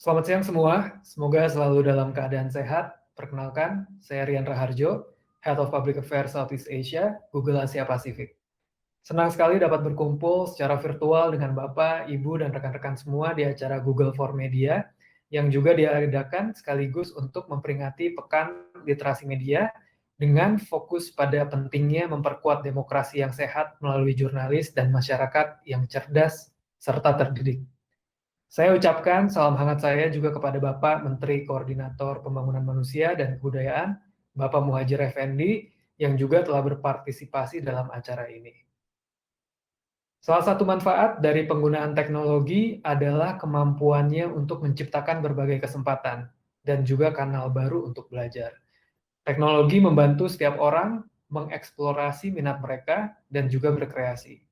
Selamat siang semua, semoga selalu dalam keadaan sehat. Perkenalkan, saya Rian Raharjo, Head of Public Affairs Southeast Asia, Google Asia Pasifik. Senang sekali dapat berkumpul secara virtual dengan Bapak, Ibu, dan rekan-rekan semua di acara Google for Media, yang juga diadakan sekaligus untuk memperingati Pekan Literasi Media dengan fokus pada pentingnya memperkuat demokrasi yang sehat melalui jurnalis dan masyarakat yang cerdas serta terdidik. Saya ucapkan salam hangat saya juga kepada Bapak Menteri Koordinator Pembangunan Manusia dan Kebudayaan, Bapak Muhadjir Effendi, yang juga telah berpartisipasi dalam acara ini. Salah satu manfaat dari penggunaan teknologi adalah kemampuannya untuk menciptakan berbagai kesempatan dan juga kanal baru untuk belajar. Teknologi membantu setiap orang mengeksplorasi minat mereka dan juga berkreasi.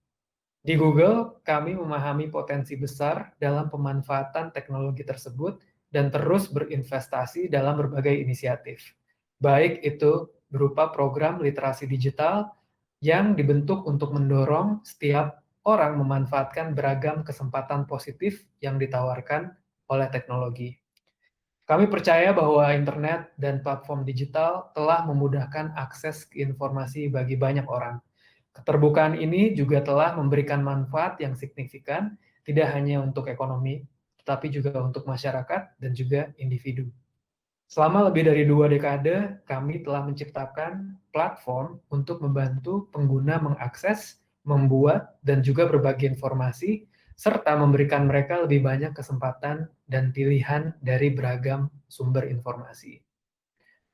Di Google, kami memahami potensi besar dalam pemanfaatan teknologi tersebut dan terus berinvestasi dalam berbagai inisiatif, baik itu berupa program literasi digital yang dibentuk untuk mendorong setiap orang memanfaatkan beragam kesempatan positif yang ditawarkan oleh teknologi. Kami percaya bahwa internet dan platform digital telah memudahkan akses ke informasi bagi banyak orang. Keterbukaan ini juga telah memberikan manfaat yang signifikan, tidak hanya untuk ekonomi, tetapi juga untuk masyarakat dan juga individu. Selama lebih dari 2 dekade, kami telah menciptakan platform untuk membantu pengguna mengakses, membuat, dan juga berbagi informasi, serta memberikan mereka lebih banyak kesempatan dan pilihan dari beragam sumber informasi.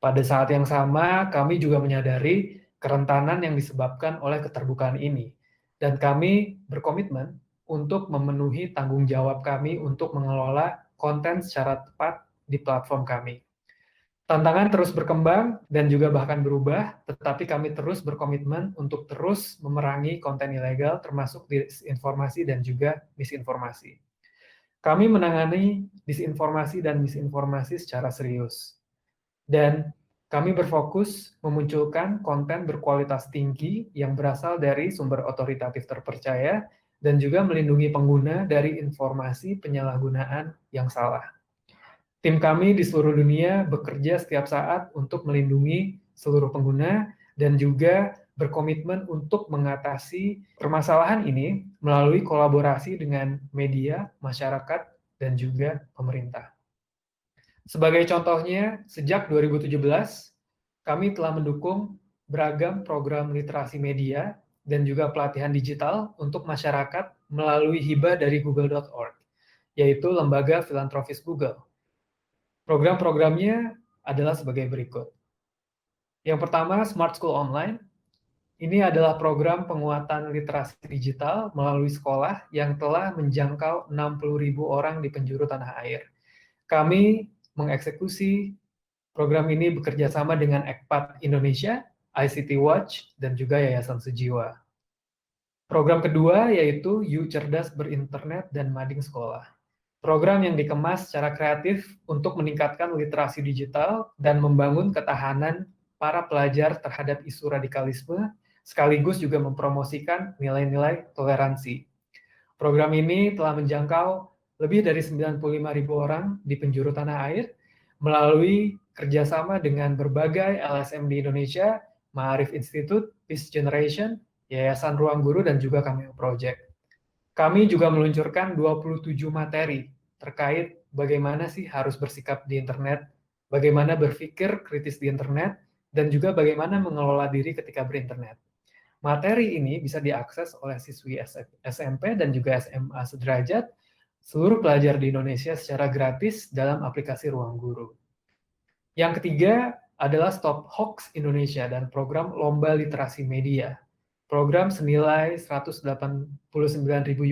Pada saat yang sama, kami juga menyadari kerentanan yang disebabkan oleh keterbukaan ini, dan kami berkomitmen untuk memenuhi tanggung jawab kami untuk mengelola konten secara tepat di platform kami. Tantangan terus berkembang dan juga bahkan berubah, tetapi kami terus berkomitmen untuk terus memerangi konten ilegal, termasuk disinformasi dan juga misinformasi. Kami menangani disinformasi dan misinformasi secara serius. Dan kami berfokus memunculkan konten berkualitas tinggi yang berasal dari sumber otoritatif terpercaya dan juga melindungi pengguna dari informasi penyalahgunaan yang salah. Tim kami di seluruh dunia bekerja setiap saat untuk melindungi seluruh pengguna dan juga berkomitmen untuk mengatasi permasalahan ini melalui kolaborasi dengan media, masyarakat, dan juga pemerintah. Sebagai contohnya, sejak 2017, kami telah mendukung beragam program literasi media dan juga pelatihan digital untuk masyarakat melalui hibah dari google.org, yaitu lembaga filantropis Google. Program-programnya adalah sebagai berikut. Yang pertama, Smart School Online. Ini adalah program penguatan literasi digital melalui sekolah yang telah menjangkau 60.000 orang di penjuru tanah air. Kami mengeksekusi program ini bekerja sama dengan Ekpat Indonesia, ICT Watch, dan juga Yayasan Sejiwa. Program kedua yaitu You Cerdas Berinternet dan Mading Sekolah. Program yang dikemas secara kreatif untuk meningkatkan literasi digital dan membangun ketahanan para pelajar terhadap isu radikalisme, sekaligus juga mempromosikan nilai-nilai toleransi. Program ini telah menjangkau lebih dari 95.000 orang di penjuru tanah air melalui kerjasama dengan berbagai LSM di Indonesia, Ma'arif Institute, Peace Generation, Yayasan Ruang Guru, dan juga Cameo Project. Kami juga meluncurkan 27 materi terkait bagaimana sih harus bersikap di internet, bagaimana berpikir kritis di internet, dan juga bagaimana mengelola diri ketika berinternet. Materi ini bisa diakses oleh siswi SMP dan juga SMA sederajat, seluruh pelajar di Indonesia secara gratis dalam aplikasi Ruang Guru. Yang ketiga adalah Stop Hoax Indonesia dan program Lomba Literasi Media. Program senilai 189.000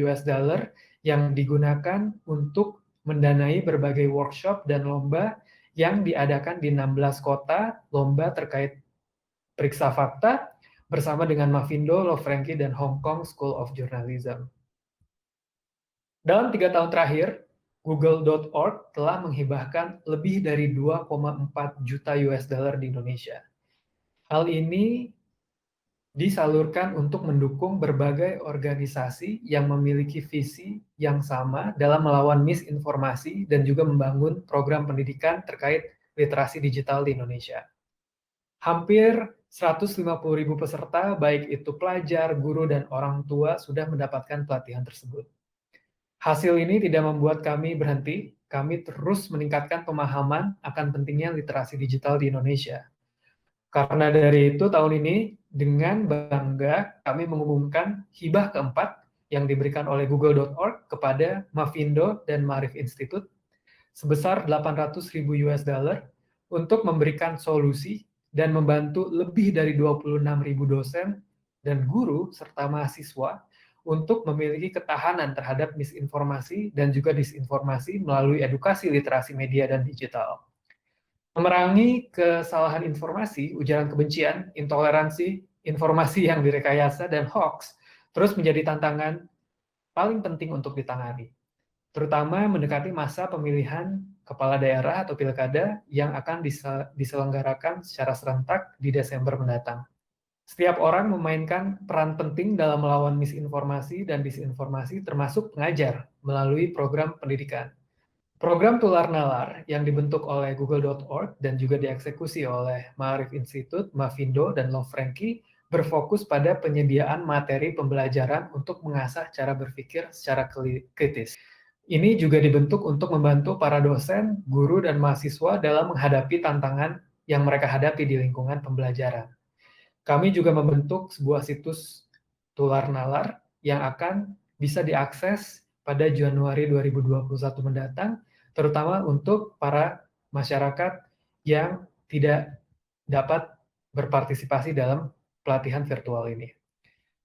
US dollar yang digunakan untuk mendanai berbagai workshop dan lomba yang diadakan di 16 kota, lomba terkait periksa fakta, bersama dengan Mavindo, Love Frankie, dan Hong Kong School of Journalism. Dalam 3 tahun terakhir, Google.org telah menghibahkan lebih dari 2,4 juta US dollar di Indonesia. Hal ini disalurkan untuk mendukung berbagai organisasi yang memiliki visi yang sama dalam melawan misinformasi dan juga membangun program pendidikan terkait literasi digital di Indonesia. Hampir 150.000 peserta, baik itu pelajar, guru, dan orang tua, sudah mendapatkan pelatihan tersebut. Hasil ini tidak membuat kami berhenti, kami terus meningkatkan pemahaman akan pentingnya literasi digital di Indonesia. Karena dari itu, tahun ini dengan bangga kami mengumumkan hibah keempat yang diberikan oleh google.org kepada Mavindo dan Maarif Institute sebesar 800.000 US dollar untuk memberikan solusi dan membantu lebih dari 26.000 dosen dan guru serta mahasiswa untuk memiliki ketahanan terhadap misinformasi dan juga disinformasi melalui edukasi literasi media dan digital. Memerangi kesalahan informasi, ujaran kebencian, intoleransi, informasi yang direkayasa, dan hoax terus menjadi tantangan paling penting untuk ditangani, terutama mendekati masa pemilihan kepala daerah atau pilkada yang akan diselenggarakan secara serentak di Desember mendatang. Setiap orang memainkan peran penting dalam melawan misinformasi dan disinformasi, termasuk pengajar melalui program pendidikan. Program Tular Nalar yang dibentuk oleh google.org dan juga dieksekusi oleh Maarif Institute, Mavindo, dan Love Frankie berfokus pada penyediaan materi pembelajaran untuk mengasah cara berpikir secara kritis. Ini juga dibentuk untuk membantu para dosen, guru, dan mahasiswa dalam menghadapi tantangan yang mereka hadapi di lingkungan pembelajaran. Kami juga membentuk sebuah situs Tular Nalar yang akan bisa diakses pada Januari 2021 mendatang, terutama untuk para masyarakat yang tidak dapat berpartisipasi dalam pelatihan virtual ini.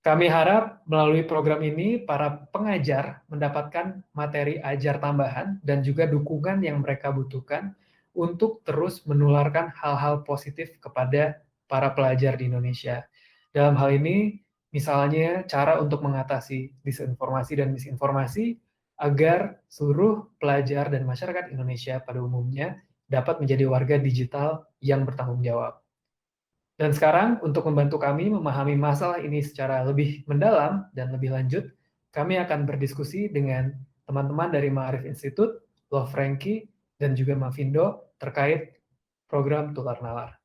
Kami harap melalui program ini para pengajar mendapatkan materi ajar tambahan dan juga dukungan yang mereka butuhkan untuk terus menularkan hal-hal positif kepada para pelajar di Indonesia. Dalam hal ini, misalnya cara untuk mengatasi disinformasi dan misinformasi agar seluruh pelajar dan masyarakat Indonesia pada umumnya dapat menjadi warga digital yang bertanggung jawab. Dan sekarang, untuk membantu kami memahami masalah ini secara lebih mendalam dan lebih lanjut, kami akan berdiskusi dengan teman-teman dari Maarif Institute, Love Frankie, dan juga Mavindo terkait program Tular Nalar.